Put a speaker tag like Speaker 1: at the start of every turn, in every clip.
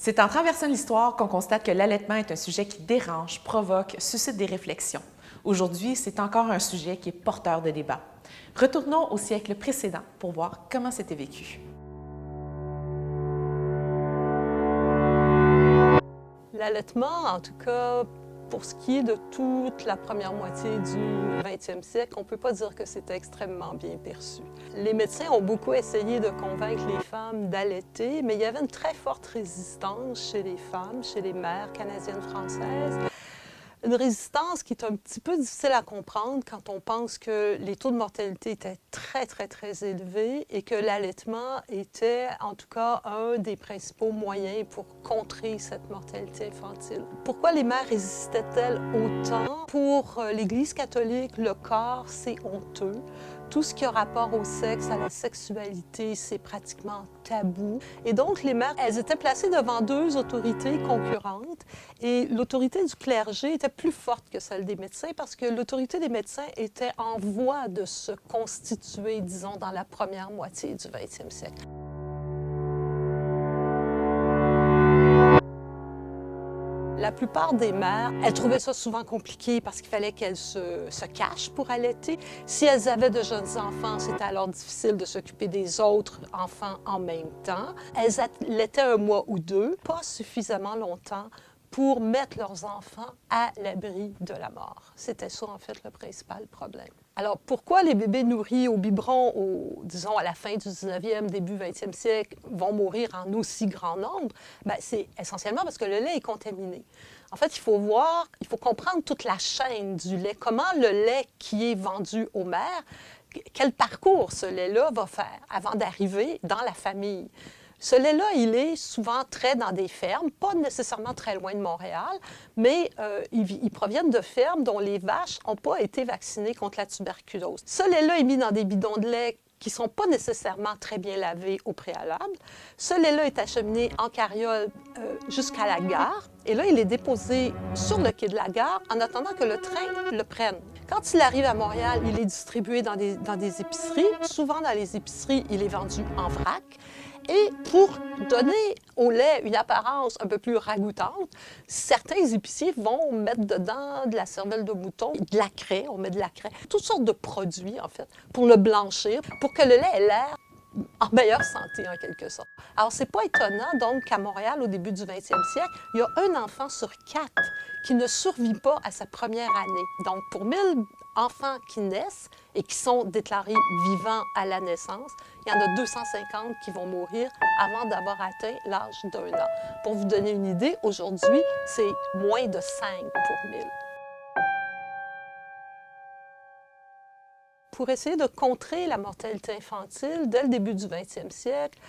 Speaker 1: C'est en traversant l'histoire qu'on constate que l'allaitement est un sujet qui dérange, provoque, suscite des réflexions. Aujourd'hui, c'est encore un sujet qui est porteur de débat. Retournons au siècle précédent pour voir comment c'était vécu.
Speaker 2: L'allaitement, en tout cas, pour ce qui est de toute la première moitié du 20e siècle, on ne peut pas dire que c'était extrêmement bien perçu. Les médecins ont beaucoup essayé de convaincre les femmes d'allaiter, mais il y avait une très forte résistance chez les femmes, chez les mères canadiennes françaises. Une résistance qui est un petit peu difficile à comprendre quand on pense que les taux de mortalité étaient très élevés et que l'allaitement était en tout cas un des principaux moyens pour contrer cette mortalité infantile. Pourquoi les mères résistaient-elles autant? Pour l'Église catholique, le corps, c'est honteux. Tout ce qui a rapport au sexe, à la sexualité, c'est pratiquement tabou. Et donc, les mères, elles étaient placées devant deux autorités concurrentes. Et l'autorité du clergé était plus forte que celle des médecins parce que l'autorité des médecins était en voie de se constituer, disons, dans la première moitié du 20e siècle. La plupart des mères, elles trouvaient ça souvent compliqué parce qu'il fallait qu'elles se cachent pour allaiter. Si elles avaient de jeunes enfants, c'était alors difficile de s'occuper des autres enfants en même temps. Elles allaitaient un mois ou deux, pas suffisamment longtemps pour mettre leurs enfants à l'abri de la mort. C'était ça, en fait, le principal problème. Alors, pourquoi les bébés nourris au biberon, disons, à la fin du 19e, début 20e siècle, vont mourir en aussi grand nombre? Bien, c'est essentiellement parce que le lait est contaminé. En fait, il faut comprendre toute la chaîne du lait. Comment le lait qui est vendu aux mères, quel parcours ce lait-là va faire avant d'arriver dans la famille. Ce lait-là, il est souvent trait dans des fermes, pas nécessairement très loin de Montréal, mais ils proviennent de fermes dont les vaches n'ont pas été vaccinées contre la tuberculose. Ce lait-là est mis dans des bidons de lait qui ne sont pas nécessairement très bien lavés au préalable. Ce lait-là est acheminé en carriole jusqu'à la gare, et là, il est déposé sur le quai de la gare en attendant que le train le prenne. Quand il arrive à Montréal, il est distribué dans des épiceries. Souvent, dans les épiceries, il est vendu en vrac. Et pour donner au lait une apparence un peu plus ragoûtante, certains épiciers vont mettre dedans de la cervelle de mouton, de la craie, on met de la craie, toutes sortes de produits, en fait, pour le blanchir, pour que le lait ait l'air en meilleure santé, en quelque sorte. Alors, c'est pas étonnant, donc, qu'à Montréal, au début du 20e siècle, il y a un enfant sur 4 qui ne survit pas à sa première année. Donc, pour 1000 enfants qui naissent et qui sont déclarés vivants à la naissance, il y en a 250 qui vont mourir avant d'avoir atteint l'âge d'1 an. Pour vous donner une idée, aujourd'hui, c'est moins de 5 pour 1000. Pour essayer de contrer la mortalité infantile, dès le début du 20e siècle,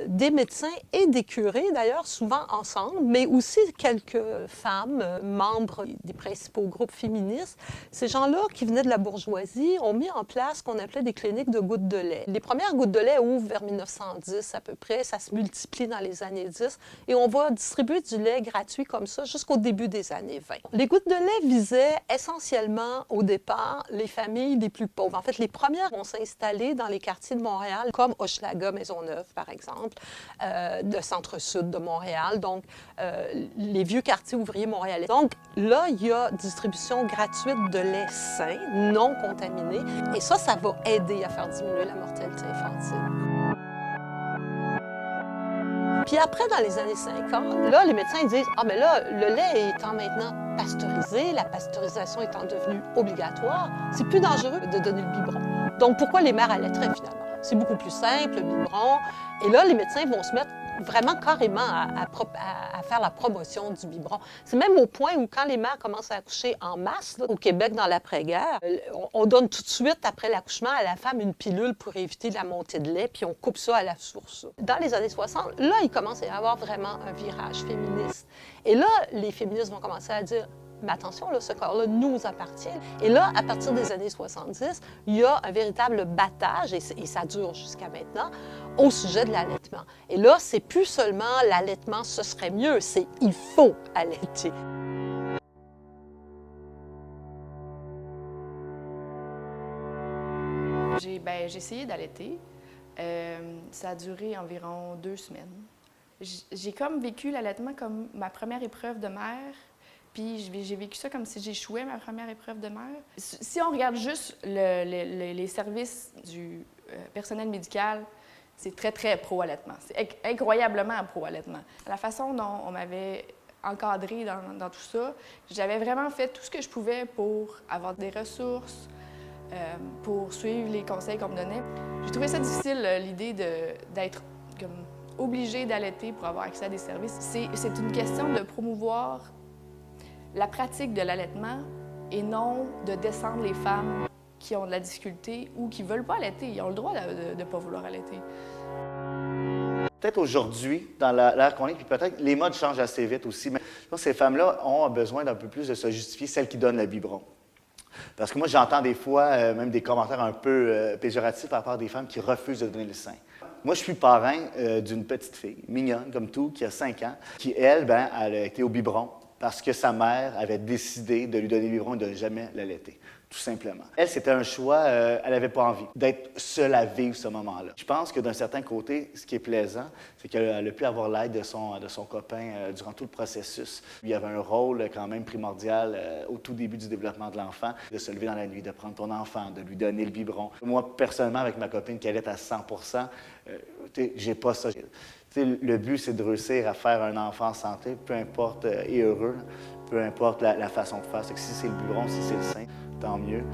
Speaker 2: des médecins et des curés, d'ailleurs, souvent ensemble, mais aussi quelques femmes, membres des principaux groupes féministes, ces gens-là qui venaient de la bourgeoisie ont mis en place ce qu'on appelait des cliniques de gouttes de lait. Les premières gouttes de lait ouvrent vers 1910 à peu près, ça se multiplie dans les années 10, et on va distribuer du lait gratuit comme ça jusqu'au début des années 20. Les gouttes de lait visaient essentiellement, au départ, les familles les plus pauvres. En fait, les premières vont s'installer dans les quartiers de Montréal, comme Hochelaga, Maisonneuve, par exemple, le centre-sud de Montréal, donc les vieux quartiers ouvriers montréalais. Donc là, il y a distribution gratuite de lait sain, non contaminé, et ça va aider à faire diminuer la mortalité infantile. Puis après, dans les années 50, là, les médecins ils disent « Ah, mais là, le lait étant maintenant pasteurisé, la pasteurisation étant devenue obligatoire, c'est plus dangereux de donner le biberon. Donc, pourquoi les mères allaiteraient finalement? C'est beaucoup plus simple, le biberon. » Et là, les médecins vont se mettre vraiment carrément à faire la promotion du biberon. C'est même au point où quand les mères commencent à accoucher en masse, là, au Québec dans l'après-guerre, on donne tout de suite après l'accouchement à la femme une pilule pour éviter la montée de lait, puis on coupe ça à la source. Dans les années 60, là, il commence à y avoir vraiment un virage féministe. Et là, les féministes vont commencer à dire mais attention, là, ce corps-là nous appartient. Et là, à partir des années 70, il y a un véritable battage, et ça dure jusqu'à maintenant, au sujet de l'allaitement. Et là, c'est plus seulement l'allaitement, ce serait mieux, c'est il faut allaiter.
Speaker 3: J'ai essayé d'allaiter. Ça a duré environ 2 semaines. J'ai comme vécu l'allaitement comme ma première épreuve de mère, puis j'ai vécu ça comme si j'échouais ma première épreuve de mère. Si on regarde juste les services du personnel médical, c'est très, très pro-allaitement. C'est incroyablement pro-allaitement. La façon dont on m'avait encadrée dans tout ça, j'avais vraiment fait tout ce que je pouvais pour avoir des ressources, pour suivre les conseils qu'on me donnait. J'ai trouvé ça difficile, l'idée d'être comme obligée d'allaiter pour avoir accès à des services. C'est une question de promouvoir la pratique de l'allaitement et non de descendre les femmes qui ont de la difficulté ou qui ne veulent pas allaiter. Ils ont le droit de ne pas vouloir allaiter.
Speaker 4: Peut-être aujourd'hui, dans l'ère qu'on est, puis peut-être les modes changent assez vite aussi, mais je pense que ces femmes-là ont besoin d'un peu plus de se justifier, celles qui donnent le biberon. Parce que moi, j'entends des fois même des commentaires un peu péjoratifs par rapport à des femmes qui refusent de donner le sein. Moi, je suis parrain d'une petite fille, mignonne comme tout, qui a 5 ans, qui, elle a été au biberon parce que sa mère avait décidé de lui donner le biberon et de ne jamais l'allaiter, tout simplement. Elle, c'était un choix, elle n'avait pas envie d'être seule à vivre ce moment-là. Je pense que d'un certain côté, ce qui est plaisant, c'est qu'elle a pu avoir l'aide de son copain durant tout le processus. Il y avait un rôle quand même primordial au tout début du développement de l'enfant, de se lever dans la nuit, de prendre ton enfant, de lui donner le biberon. Moi, personnellement, avec ma copine qui allait à 100 j'ai pas ça. Le but, c'est de réussir à faire un enfant en santé, peu importe, et heureux, peu importe la façon de faire. C'est que si c'est le biberon, si c'est le sein, tant mieux.